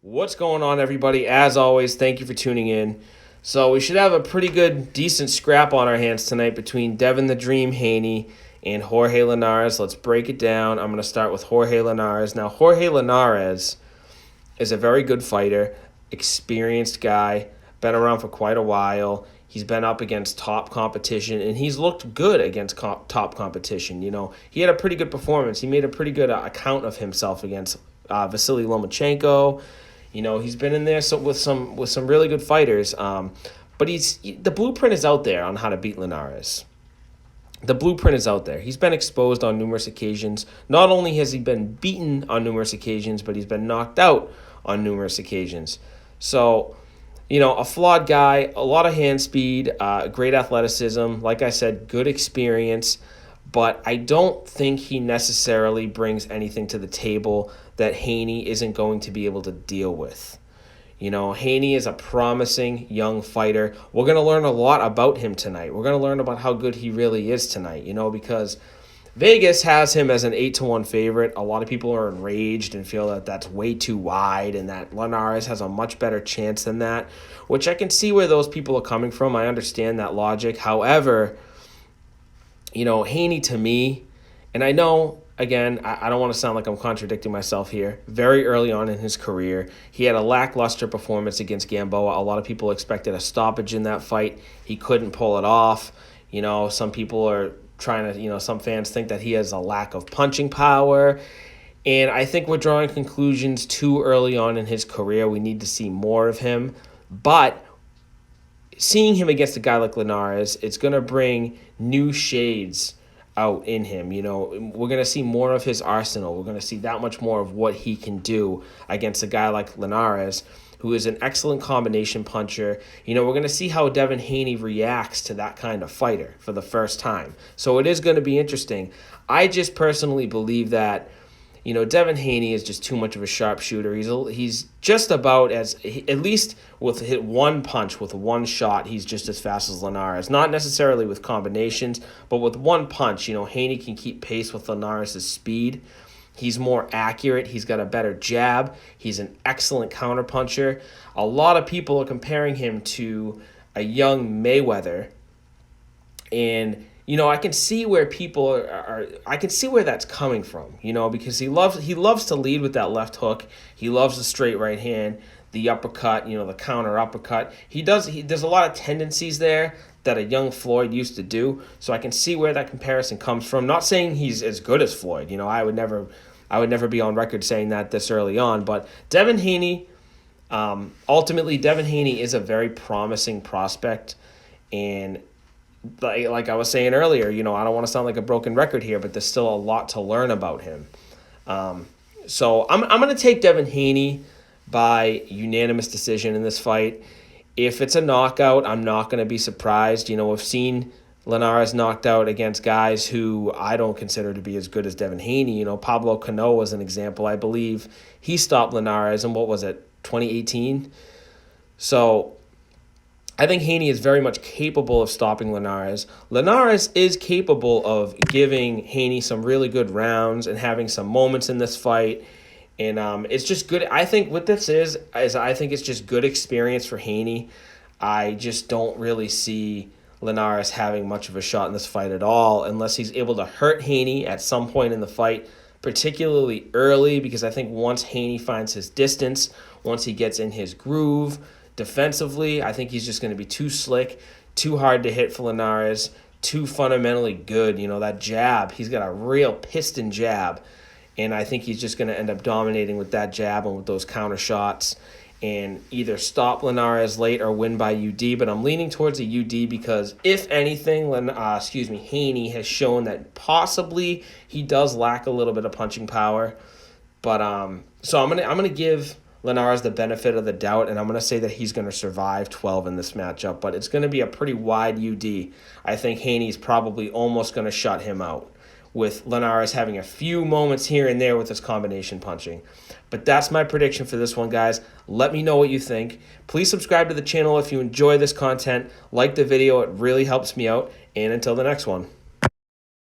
What's going on, everybody? As always, thank you for tuning in. So we should have a pretty good, decent scrap on our hands tonight between Devin the Dream Haney and Jorge Linares. Let's break it down. I'm going to start with Jorge Linares. Now, Jorge Linares is a very good fighter, experienced guy, been around for quite a while. He's been up against top competition, and he's looked good against top competition. You know, he had a pretty good performance. He made a pretty good account of himself against Vasily Lomachenko. You know, he's been in there with some really good fighters. But the blueprint is out there on how to beat Linares. The blueprint is out there. He's been exposed on numerous occasions. Not only has he been beaten on numerous occasions, but he's been knocked out on numerous occasions. So, you know, a flawed guy, a lot of hand speed, great athleticism. Like I said, good experience. But I don't think he necessarily brings anything to the table that Haney isn't going to be able to deal with. You know, Haney is a promising young fighter. We're going to learn a lot about him tonight. We're going to learn about how good he really is tonight, you know, because Vegas has him as an 8-1 favorite. A lot of people are enraged and feel that that's way too wide and that Linares has a much better chance than that, which I can see where those people are coming from. I understand that logic. However, you know, Haney to me, and I know, again, I don't want to sound like I'm contradicting myself here. Very early on in his career, he had a lackluster performance against Gamboa. A lot of people expected a stoppage in that fight. He couldn't pull it off. You know, some people are trying to, you know, some fans think that he has a lack of punching power. And I think we're drawing conclusions too early on in his career. We need to see more of him. But seeing him against a guy like Linares, it's going to bring new shades out in him. You know, we're going to see more of his arsenal. We're going to see that much more of what he can do against a guy like Linares, who is an excellent combination puncher. You know, we're going to see how Devin Haney reacts to that kind of fighter for the first time. So it is going to be interesting. I just personally believe that, you know, Devin Haney is just too much of a sharpshooter. He's just about as, at least with hit one punch, with one shot, he's just as fast as Linares. Not necessarily with combinations, but with one punch, you know, Haney can keep pace with Linares' speed. He's more accurate. He's got a better jab. He's an excellent counterpuncher. A lot of people are comparing him to a young Mayweather, and you know, I can see where people I can see where that's coming from, you know, because he loves to lead with that left hook. He loves the straight right hand, the uppercut, you know, the counter uppercut. There's a lot of tendencies there that a young Floyd used to do. So I can see where that comparison comes from. Not saying he's as good as Floyd, you know, I would never be on record saying that this early on, but Devin Haney, ultimately Devin Haney is a very promising prospect. And like I was saying earlier, you know, I don't want to sound like a broken record here, but there's still a lot to learn about him. So I'm going to take Devin Haney by unanimous decision in this fight. If it's a knockout, I'm not going to be surprised. You know, we've seen Linares knocked out against guys who I don't consider to be as good as Devin Haney. You know, Pablo Cano was an example. I believe he stopped Linares in, what was it, 2018? So I think Haney is very much capable of stopping Linares. Linares is capable of giving Haney some really good rounds and having some moments in this fight. And it's just good. I think what this is I think it's just good experience for Haney. I just don't really see Linares having much of a shot in this fight at all unless he's able to hurt Haney at some point in the fight, particularly early, because I think once Haney finds his distance, once he gets in his groove, defensively, I think he's just going to be too slick, too hard to hit for Linares, too fundamentally good. You know, that jab, he's got a real piston jab, and I think he's just going to end up dominating with that jab and with those counter shots and either stop Linares late or win by UD, but I'm leaning towards a UD because if anything, Haney has shown that possibly he does lack a little bit of punching power. But so I'm gonna give Linares the benefit of the doubt, and I'm going to say that he's going to survive 12 in this matchup, but it's going to be a pretty wide UD. I think Haney's probably almost going to shut him out, with Linares having a few moments here and there with his combination punching. But that's my prediction for this one, guys. Let me know what you think. Please subscribe to the channel if you enjoy this content. Like the video. It really helps me out. And until the next one.